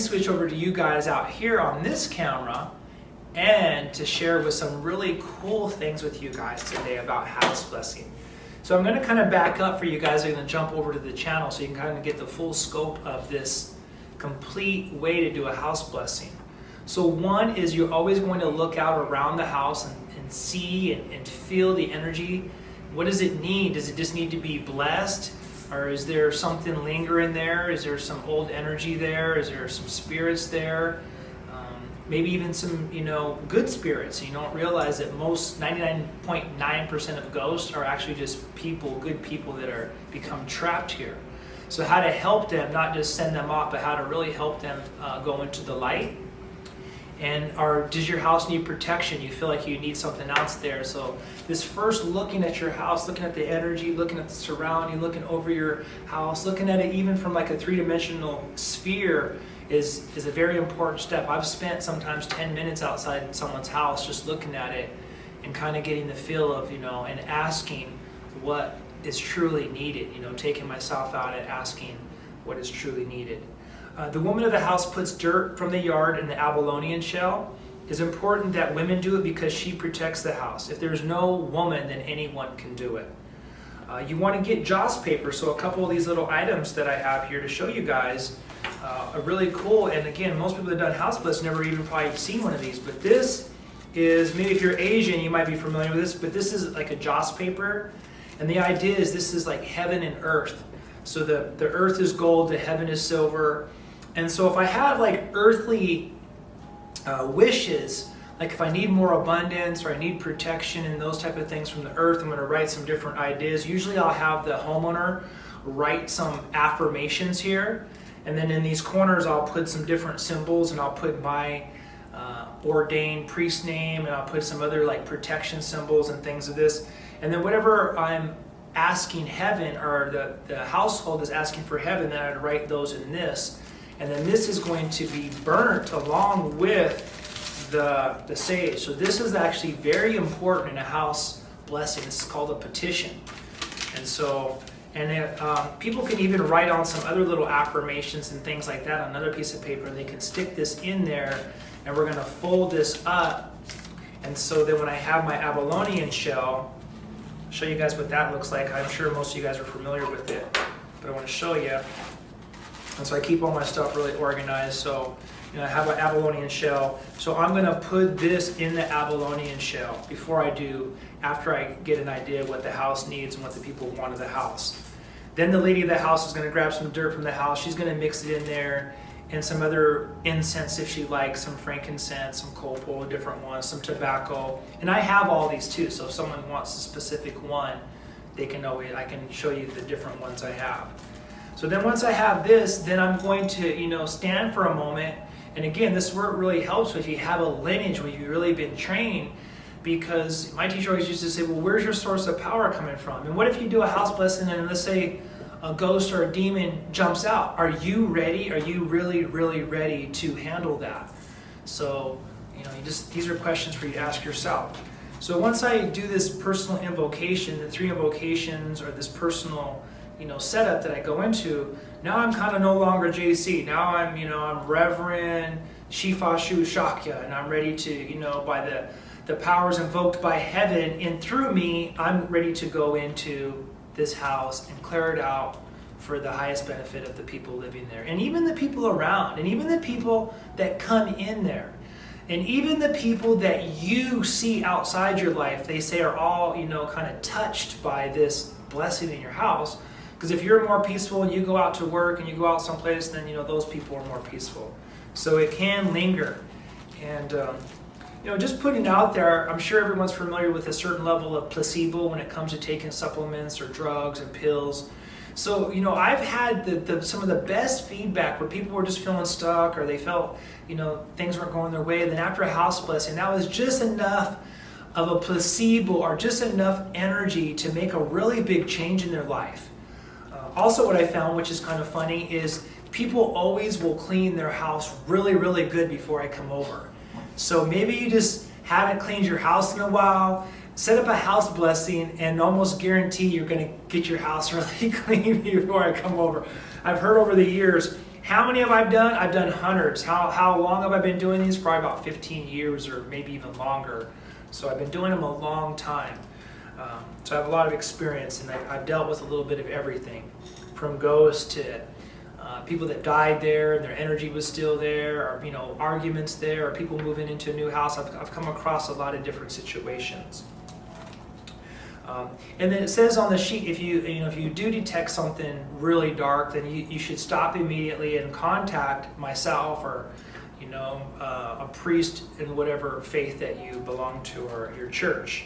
switch over to you guys out here on this camera and to share with some really cool things with you guys today about house blessing. So I'm going to kind of back up for you guys. I'm going to jump over to the channel so you can kind of get the full scope of this complete way to do a house blessing. So one is you're always going to look out around the house and see and feel the energy. What does it need? Does it just need to be blessed? Or is there something lingering there? Is there some old energy there? Is there some spirits there? Maybe even some, good spirits. You don't realize that most 99.9% of ghosts are actually just people, good people that are become trapped here. So how to help them, not just send them off, but how to really help them go into the light. And does your house need protection? You feel like you need something else there. So this first looking at your house, looking at the energy, looking at the surrounding, looking over your house, looking at it even from like a three-dimensional sphere is a very important step. I've spent sometimes 10 minutes outside someone's house just looking at it and kind of getting the feel of, and asking what is truly needed, taking myself out and asking what is truly needed. The woman of the house puts dirt from the yard in the abalone shell. It's important that women do it because she protects the house. If there's no woman, then anyone can do it. You want to get joss paper, so a couple of these little items that I have here to show you guys are really cool. And again, most people that have done house bless never even probably seen one of these, but this is, maybe if you're Asian, you might be familiar with this, but this is like a joss paper. And the idea is this is like heaven and earth. So the earth is gold, the heaven is silver. And so if I have like earthly wishes, like if I need more abundance or I need protection and those type of things from the earth, I'm going to write some different ideas. Usually I'll have the homeowner write some affirmations here. And then in these corners I'll put some different symbols, and I'll put my ordained priest name, and I'll put some other like protection symbols and things of this. And then whatever I'm asking heaven, or the household is asking for heaven, then I'd write those in this. And then this is going to be burnt along with the sage. So this is actually very important in a house blessing. This is called a petition. And so, people can even write on some other little affirmations and things like that on another piece of paper. They can stick this in there, and we're going to fold this up. And so then when I have my abalone shell, I'll show you guys what that looks like. I'm sure most of you guys are familiar with it, but I want to show you. And so I keep all my stuff really organized. So, I have an abalone shell. So I'm going to put this in the abalone shell after I get an idea of what the house needs and what the people want of the house. Then the lady of the house is going to grab some dirt from the house. She's going to mix it in there, and some other incense if she likes, some frankincense, some copal, different ones, some tobacco. And I have all these too, so if someone wants a specific one, I can show you the different ones I have. So then once I have this, then I'm going to, stand for a moment. And again, this is where it really helps if you have a lineage where you've really been trained, because my teacher always used to say, well, where's your source of power coming from? And what if you do a house blessing and let's say a ghost or a demon jumps out? Are you ready? Are you really, really ready to handle that? So, these are questions for you to ask yourself. So once I do this personal invocation, the 3 invocations, or this personal setup that I go into, now I'm kind of no longer JC. Now I'm Reverend Shifa Shu Shakya, and I'm ready to, by the powers invoked by heaven and through me, I'm ready to go into this house and clear it out for the highest benefit of the people living there, and even the people around, and even the people that come in there, and even the people that you see outside your life, they say are all, kind of touched by this blessing in your house. Because if you're more peaceful and you go out to work and you go out someplace, then those people are more peaceful. So it can linger. And just putting it out there, I'm sure everyone's familiar with a certain level of placebo when it comes to taking supplements or drugs and pills. So, I've had some of the best feedback where people were just feeling stuck, or they felt, things weren't going their way. And then after a house blessing, that was just enough of a placebo or just enough energy to make a really big change in their life. Also, what I found, which is kind of funny, is people always will clean their house really, really good before I come over. So maybe you just haven't cleaned your house in a while, set up a house blessing, and almost guarantee you're going to get your house really clean before I come over. I've heard over the years, How many have I done? I've done hundreds. How long have I been doing these? Probably about 15 years or maybe even longer. So I've been doing them a long time. So I have a lot of experience, and I've dealt with a little bit of everything, from ghosts to people that died there and their energy was still there, or arguments there, or people moving into a new house. I've come across a lot of different situations. And then it says on the sheet, if you do detect something really dark, then you should stop immediately and contact myself or a priest in whatever faith that you belong to or your church.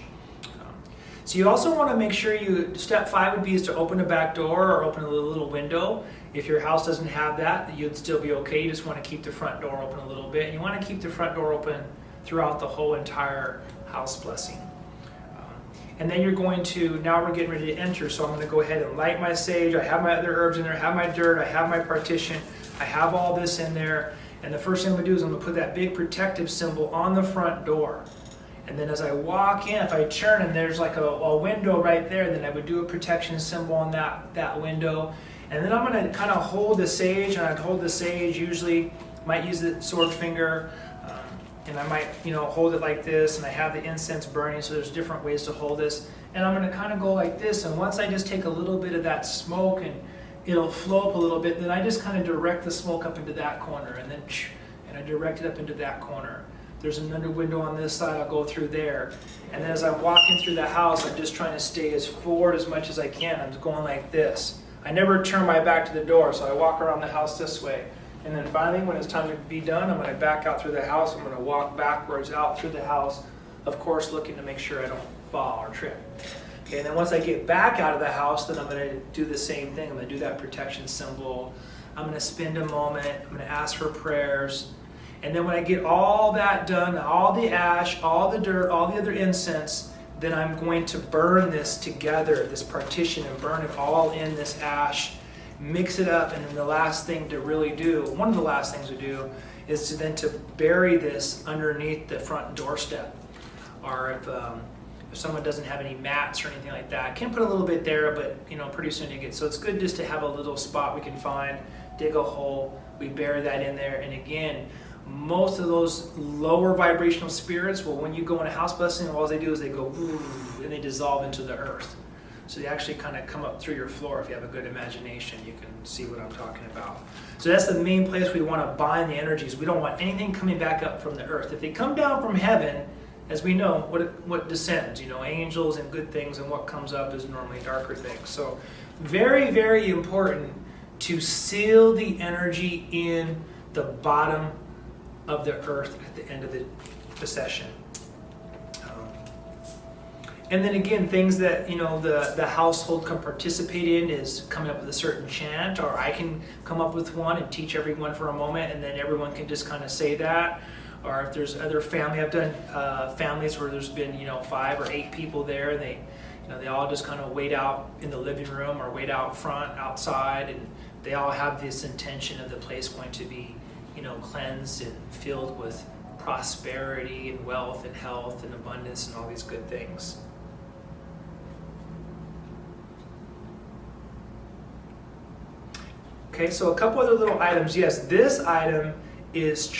So you also want to make sure step 5 would be is to open a back door or open a little window. If your house doesn't have that, you'd still be okay. You just want to keep the front door open a little bit. And you want to keep the front door open throughout the whole entire house blessing. And then now we're getting ready to enter. So I'm going to go ahead and light my sage. I have my other herbs in there. I have my dirt. I have my partition. I have all this in there. And the first thing I'm going to do is I'm going to put that big protective symbol on the front door. And then as I walk in, if I turn and there's like a window right there, then I would do a protection symbol on that window. And then I'm going to kind of hold the sage, and I'd hold the sage, usually might use the sword finger, and I might hold it like this, and I have the incense burning, so there's different ways to hold this. And I'm going to kind of go like this, and once I just take a little bit of that smoke and it'll flow up a little bit, then I just kind of direct the smoke up into that corner, and I direct it up into that corner. There's another window on this side, I'll go through there. And then as I'm walking through the house, I'm just trying to stay as forward as much as I can. I'm just going like this. I never turn my back to the door, so I walk around the house this way. And then finally, when it's time to be done, I'm going to back out through the house. I'm going to walk backwards out through the house, of course, looking to make sure I don't fall or trip. Okay, and then once I get back out of the house, then I'm going to do the same thing. I'm going to do that protection symbol. I'm going to spend a moment. I'm going to ask for prayers. And then when I get all that done, all the ash, all the dirt, all the other incense, then I'm going to burn this together, this partition, and burn it all in this ash, mix it up, and then the last thing to really do, one of the last things to do, is to bury this underneath the front doorstep. Or if someone doesn't have any mats or anything like that, can put a little bit there, but pretty soon you get, so it's good just to have a little spot we can find, dig a hole, we bury that in there, and again, most of those lower vibrational spirits, well, when you go in a house blessing, all they do is they go and they dissolve into the earth. So they actually kind of come up through your floor. If you have a good imagination, you can see what I'm talking about. So that's the main place we want to bind the energies. We don't want anything coming back up from the earth. If they come down from heaven, as we know, what descends, angels and good things, and what comes up is normally darker things. So very, very important to seal the energy in the bottom of the earth at the end of the session. And then again, things that the household can participate in is coming up with a certain chant, or I can come up with one and teach everyone for a moment, and then everyone can just kind of say that. Or if there's other family, I've done families where there's been 5 or 8 people there, and they all just kind of wait out in the living room or wait out front, outside, and they all have this intention of the place going to be cleansed and filled with prosperity and wealth and health and abundance and all these good things. Okay, so a couple other little items. Yes, this item is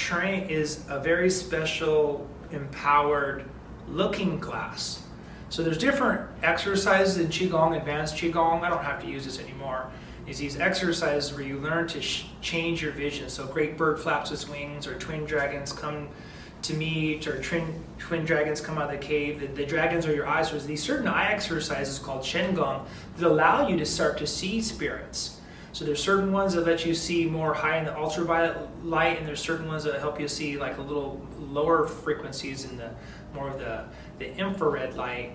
a very special, empowered looking glass. So there's different exercises in Qigong, advanced Qigong. I don't have to use this anymore. Is these exercises where you learn to change your vision. So great bird flaps its wings, or twin dragons come to meet, or twin dragons come out of the cave. The dragons are your eyes. So there's these certain eye exercises called Shengong that allow you to start to see spirits. So there's certain ones that let you see more high in the ultraviolet light, and there's certain ones that help you see like a little lower frequencies in the more of the infrared light.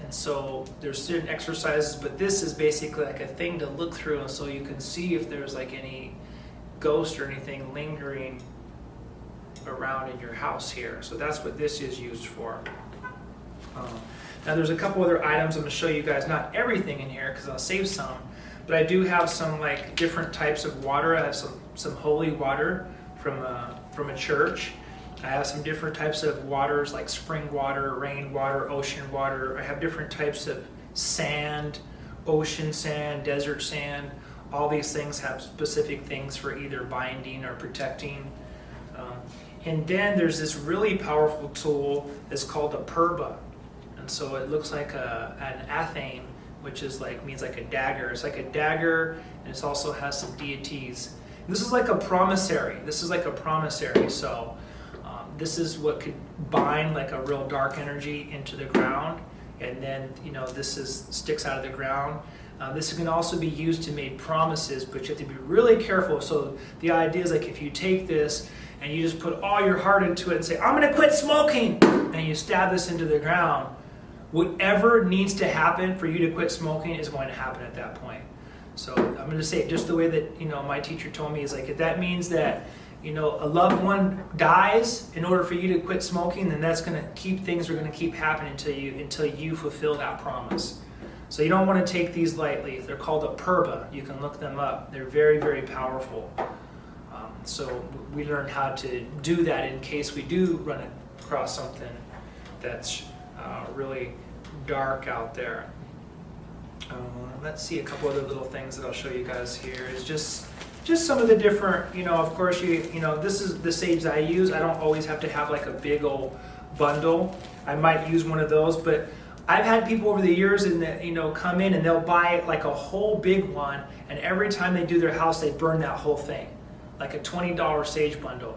And so there's certain exercises, but this is basically like a thing to look through, and so you can see if there's like any ghost or anything lingering around in your house here. So that's what this is used for. Now there's a couple other items I'm going to show you guys, not everything in here because I'll save some, but I do have some like different types of water. I have some holy water from a church. I have some different types of waters like spring water, rain water, ocean water. I have different types of sand, ocean sand, desert sand, All these things have specific things for either binding or protecting. And then there's this really powerful tool that's called a purba. And so it looks like an athame, which is means like a dagger. It's like a dagger, and it also has some deities. And this is like a promissory. So this is what could bind like a real dark energy into the ground. And then, this sticks out of the ground. This can also be used to make promises, but you have to be really careful. So the idea is like if you take this and you just put all your heart into it and say, I'm going to quit smoking, and you stab this into the ground, whatever needs to happen for you to quit smoking is going to happen at that point. So I'm going to say it just the way that, my teacher told me, is like if that means that, a loved one dies in order for you to quit smoking, then that's going to things are going to keep happening until you fulfill that promise. So you don't want to take these lightly. They're called a purba. You can look them up. They're very, very powerful. So we learn how to do that in case we do run across something that's really dark out there. Let's see a couple other little things that I'll show you guys here. It's just some of the different, of course, this is the sage that I use. I don't always have to have like a big old bundle. I might use one of those, but I've had people over the years come in and they'll buy like a whole big one, and every time they do their house, they burn that whole thing, like a $20 sage bundle.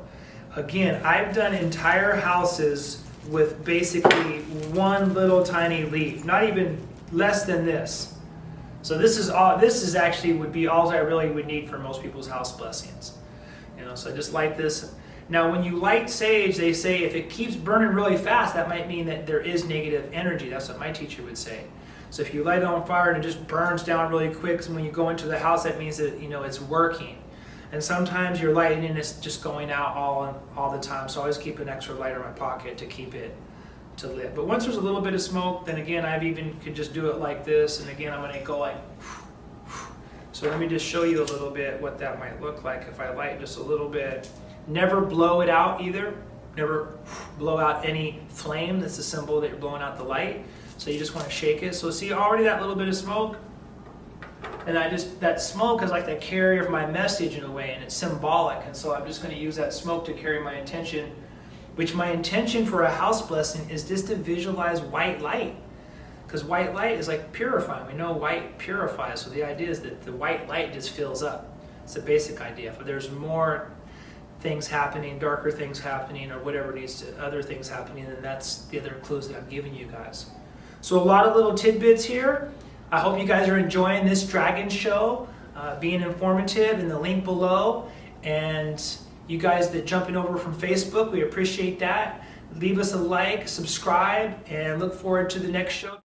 Again, I've done entire houses with basically one little tiny leaf, not even less than this. So this is actually would be all I really would need for most people's house blessings. So I just light this. Now when you light sage, they say if it keeps burning really fast, that might mean that there is negative energy. That's what my teacher would say. So if you light it on fire and it just burns down really quick, so when you go into the house, that means that it's working. And sometimes you're lighting and it's just going out all the time. So I always keep an extra lighter in my pocket to keep it to lit. But once there's a little bit of smoke, then again, could just do it like this. And again, I'm going to go like, so let me just show you a little bit what that might look like if I light just a little bit. Never blow it out either. Never blow out any flame. That's a symbol that you're blowing out the light. So you just want to shake it. So see already that little bit of smoke? And that smoke is like the carrier of my message in a way, and it's symbolic. And so I'm just going to use that smoke to carry my intention, which my intention for a house blessing is just to visualize white light. Because white light is like purifying. We know white purifies. So the idea is that the white light just fills up. It's the basic idea. But there's more things happening, darker things happening, or whatever needs to, other things happening, and that's the other clues that I'm giving you guys. So a lot of little tidbits here. I hope you guys are enjoying this dragon show, being informative, in the link below. And you guys that jumping over from Facebook, we appreciate that. Leave us a like, subscribe, and look forward to the next show.